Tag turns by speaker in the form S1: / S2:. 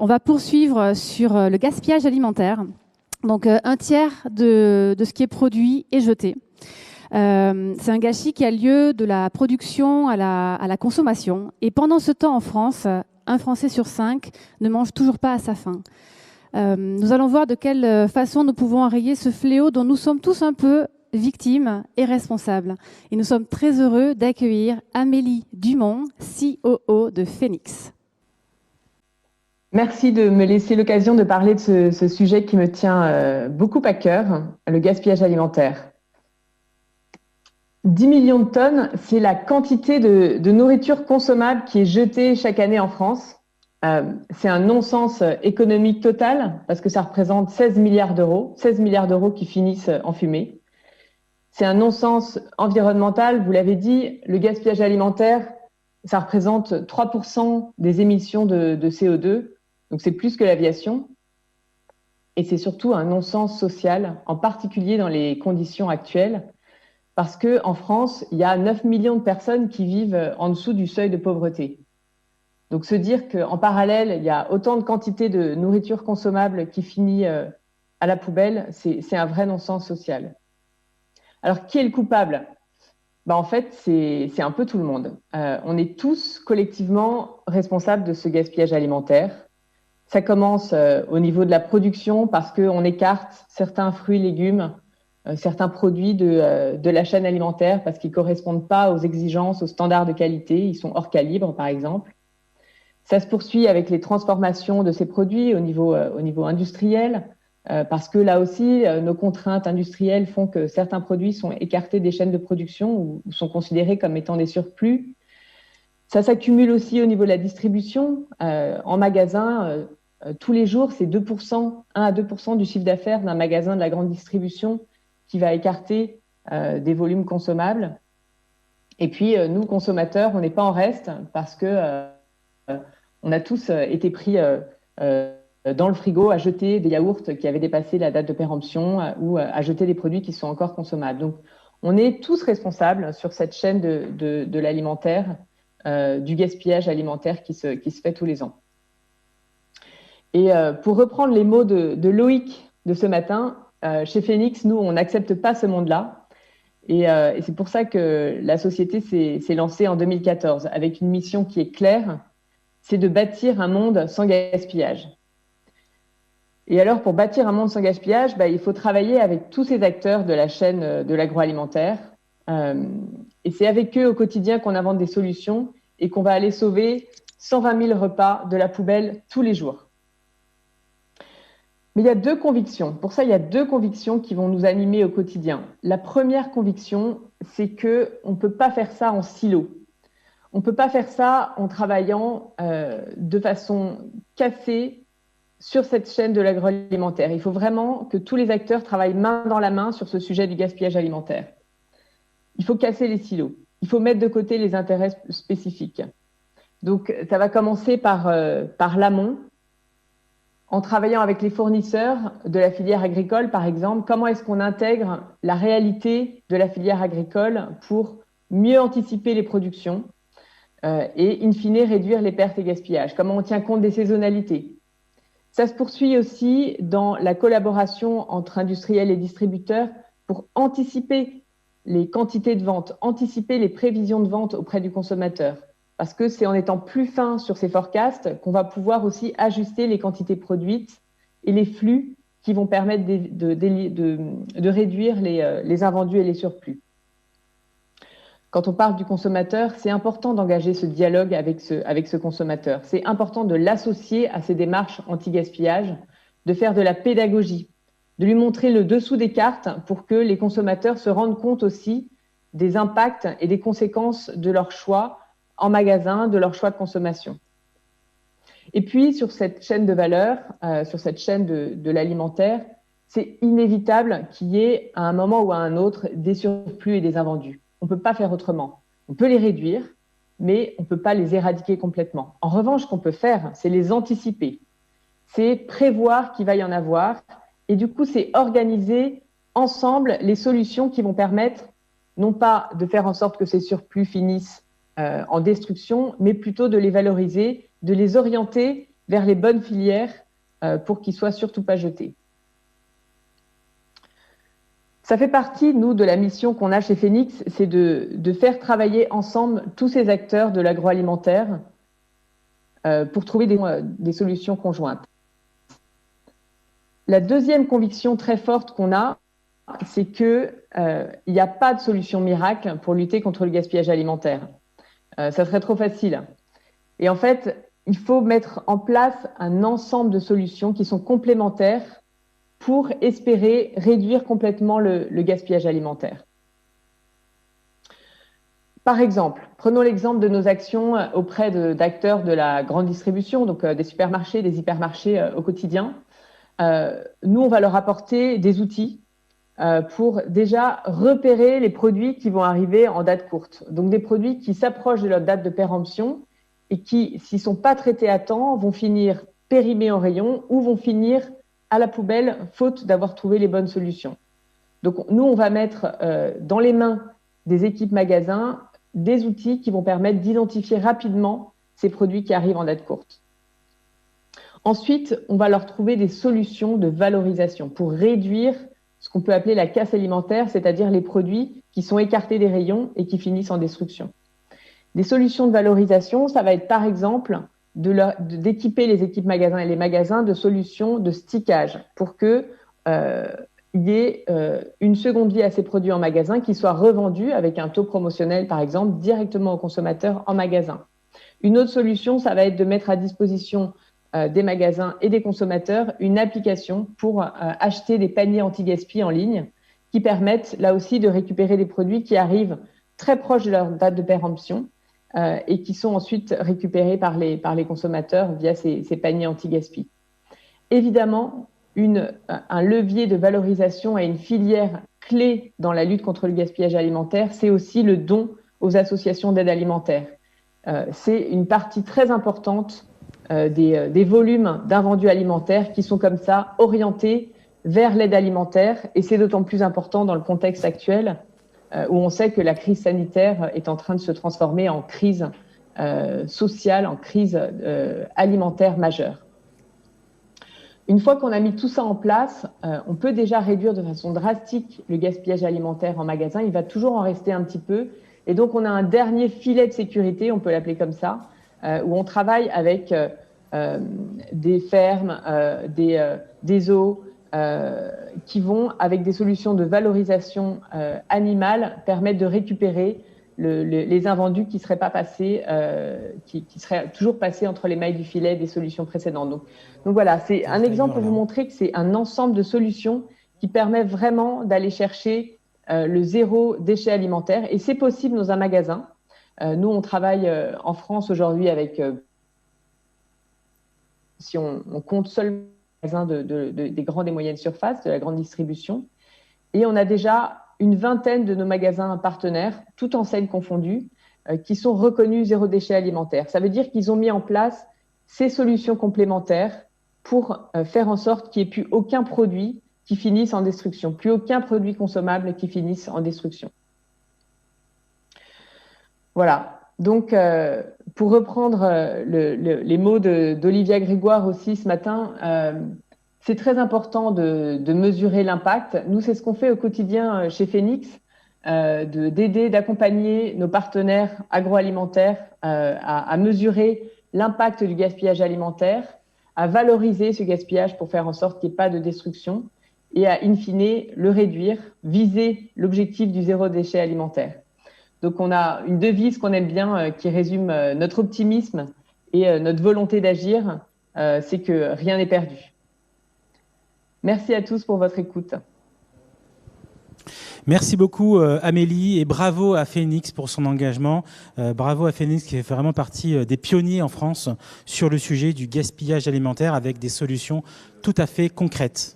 S1: On va poursuivre sur le gaspillage alimentaire. Donc, un tiers de ce qui est produit est jeté. C'est un gâchis qui a lieu de la production à la consommation. Et pendant ce temps, en France, un Français sur 5 ne mange toujours pas à sa faim. Nous allons voir de quelle façon nous pouvons enrayer ce fléau dont nous sommes tous un peu victimes et responsables. Et nous sommes très heureux d'accueillir Amélie Dumont, COO de Phoenix.
S2: Merci de me laisser l'occasion de parler de ce sujet qui me tient beaucoup à cœur, le gaspillage alimentaire. 10 millions de tonnes, c'est la quantité de nourriture consommable qui est jetée chaque année en France. C'est un non-sens économique total parce que ça représente 16 milliards d'euros qui finissent en fumée. C'est un non-sens environnemental, vous l'avez dit, le gaspillage alimentaire, ça représente 3% des émissions de CO2, donc c'est plus que l'aviation. Et c'est surtout un non-sens social, en particulier dans les conditions actuelles, parce qu'en France, il y a 9 millions de personnes qui vivent en dessous du seuil de pauvreté. Donc se dire qu'en parallèle, il y a autant de quantité de nourriture consommable qui finit à la poubelle, c'est un vrai non-sens social. Alors, qui est le coupable ? En fait, c'est un peu tout le monde. On est tous collectivement responsables de ce gaspillage alimentaire. Ça commence au niveau de la production parce qu'on écarte certains fruits et légumes, certains produits de la chaîne alimentaire parce qu'ils ne correspondent pas aux exigences, aux standards de qualité. Ils sont hors calibre, par exemple. Ça se poursuit avec les transformations de ces produits au niveau industriel. Parce que là aussi, nos contraintes industrielles font que certains produits sont écartés des chaînes de production ou sont considérés comme étant des surplus. Ça s'accumule aussi au niveau de la distribution. En magasin, tous les jours, c'est 1 à 2% du chiffre d'affaires d'un magasin de la grande distribution qui va écarter des volumes consommables. Et puis, nous, consommateurs, on n'est pas en reste parce que on a tous été pris dans le frigo à jeter des yaourts qui avaient dépassé la date de péremption ou à jeter des produits qui sont encore consommables. Donc, on est tous responsables sur cette chaîne de l'alimentaire, du gaspillage alimentaire qui se fait tous les ans. Et pour reprendre les mots de Loïc de ce matin, chez Phoenix, nous, on n'accepte pas ce monde-là. Et c'est pour ça que la société s'est lancée en 2014 avec une mission qui est claire, c'est de bâtir un monde sans gaspillage. Et alors, pour bâtir un monde sans gaspillage, il faut travailler avec tous ces acteurs de la chaîne de l'agroalimentaire. Et c'est avec eux au quotidien qu'on invente des solutions et qu'on va aller sauver 120 000 repas de la poubelle tous les jours. Mais il y a deux convictions. Pour ça, il y a deux convictions qui vont nous animer au quotidien. La première conviction, c'est qu'on ne peut pas faire ça en silo. On ne peut pas faire ça en travaillant de façon cassée sur cette chaîne de l'agroalimentaire. Il faut vraiment que tous les acteurs travaillent main dans la main sur ce sujet du gaspillage alimentaire. Il faut casser les silos. Il faut mettre de côté les intérêts spécifiques. Donc, ça va commencer par l'amont, en travaillant avec les fournisseurs de la filière agricole, par exemple. Comment est-ce qu'on intègre la réalité de la filière agricole pour mieux anticiper les productions et, in fine, réduire les pertes et gaspillages? Comment on tient compte des saisonnalités? Ça se poursuit aussi dans la collaboration entre industriels et distributeurs pour anticiper les quantités de vente, anticiper les prévisions de vente auprès du consommateur. Parce que c'est en étant plus fin sur ces forecasts qu'on va pouvoir aussi ajuster les quantités produites et les flux qui vont permettre de réduire les invendus et les surplus. Quand on parle du consommateur, c'est important d'engager ce dialogue avec ce consommateur. C'est important de l'associer à ces démarches anti-gaspillage, de faire de la pédagogie, de lui montrer le dessous des cartes pour que les consommateurs se rendent compte aussi des impacts et des conséquences de leurs choix en magasin, de leur choix de consommation. Et puis, sur cette chaîne de valeur, sur cette chaîne de l'alimentaire, c'est inévitable qu'il y ait à un moment ou à un autre des surplus et des invendus. On ne peut pas faire autrement. On peut les réduire, mais on ne peut pas les éradiquer complètement. En revanche, ce qu'on peut faire, c'est les anticiper. C'est prévoir qu'il va y en avoir. Et du coup, c'est organiser ensemble les solutions qui vont permettre non pas de faire en sorte que ces surplus finissent en destruction, mais plutôt de les valoriser, de les orienter vers les bonnes filières pour qu'ils ne soient surtout pas jetés. Ça fait partie, nous, de la mission qu'on a chez Phoenix, c'est de faire travailler ensemble tous ces acteurs de l'agroalimentaire pour trouver des solutions conjointes. La deuxième conviction très forte qu'on a, c'est qu'il n'y a pas de solution miracle pour lutter contre le gaspillage alimentaire. Ça serait trop facile. Et en fait, il faut mettre en place un ensemble de solutions qui sont complémentaires pour espérer réduire complètement le gaspillage alimentaire. Par exemple, prenons l'exemple de nos actions auprès d'acteurs de la grande distribution, donc des supermarchés, des hypermarchés au quotidien. Nous, on va leur apporter des outils pour déjà repérer les produits qui vont arriver en date courte. Donc des produits qui s'approchent de leur date de péremption et qui, s'ils ne sont pas traités à temps, vont finir périmés en rayon ou vont finir à la poubelle, faute d'avoir trouvé les bonnes solutions. Donc nous, on va mettre dans les mains des équipes magasins des outils qui vont permettre d'identifier rapidement ces produits qui arrivent en date courte. Ensuite, on va leur trouver des solutions de valorisation pour réduire ce qu'on peut appeler la casse alimentaire, c'est-à-dire les produits qui sont écartés des rayons et qui finissent en destruction. Des solutions de valorisation, ça va être par exemple d'équiper les équipes magasins et les magasins de solutions de stickage pour qu'il y ait une seconde vie à ces produits en magasin qui soient revendus avec un taux promotionnel, par exemple, directement aux consommateurs en magasin. Une autre solution, ça va être de mettre à disposition des magasins et des consommateurs une application pour acheter des paniers anti-gaspi en ligne qui permettent là aussi de récupérer des produits qui arrivent très proches de leur date de péremption et qui sont ensuite récupérés par les consommateurs via ces paniers anti-gaspi. Évidemment, un levier de valorisation et une filière clé dans la lutte contre le gaspillage alimentaire, c'est aussi le don aux associations d'aide alimentaire. C'est une partie très importante des volumes d'invendus alimentaires qui sont comme ça orientés vers l'aide alimentaire et c'est d'autant plus important dans le contexte actuel où on sait que la crise sanitaire est en train de se transformer en crise sociale, en crise alimentaire majeure. Une fois qu'on a mis tout ça en place, on peut déjà réduire de façon drastique le gaspillage alimentaire en magasin. Il va toujours en rester un petit peu. Et donc, on a un dernier filet de sécurité, on peut l'appeler comme ça, où on travaille avec des fermes, des zoos, qui vont, avec des solutions de valorisation animale, permettre de récupérer les invendus qui seraient pas passés, qui seraient toujours passés entre les mailles du filet des solutions précédentes. Donc voilà, c'est un exemple pour vous montrer que c'est un ensemble de solutions qui permet vraiment d'aller chercher le zéro déchet alimentaire. Et c'est possible dans un magasin. Nous, on travaille en France aujourd'hui avec, si on compte seulement les magasins des grandes et moyennes surfaces, de la grande distribution. Et on a déjà une vingtaine de nos magasins partenaires, toutes enseignes confondues, qui sont reconnus zéro déchet alimentaire. Ça veut dire qu'ils ont mis en place ces solutions complémentaires pour faire en sorte qu'il n'y ait plus aucun produit qui finisse en destruction, plus aucun produit consommable qui finisse en destruction. Voilà. Donc, pour reprendre les mots d'Olivia Grégoire aussi ce matin, c'est très important de mesurer l'impact. Nous, c'est ce qu'on fait au quotidien chez Phoenix, d'aider, d'accompagner nos partenaires agroalimentaires à mesurer l'impact du gaspillage alimentaire, à valoriser ce gaspillage pour faire en sorte qu'il n'y ait pas de destruction et à, in fine, le réduire, viser l'objectif du zéro déchet alimentaire. Donc, on a une devise qu'on aime bien qui résume notre optimisme et notre volonté d'agir, c'est que rien n'est perdu. Merci à tous pour votre écoute.
S3: Merci beaucoup Amélie et bravo à Phoenix pour son engagement. Bravo à Phoenix qui fait vraiment partie des pionniers en France sur le sujet du gaspillage alimentaire avec des solutions tout à fait concrètes.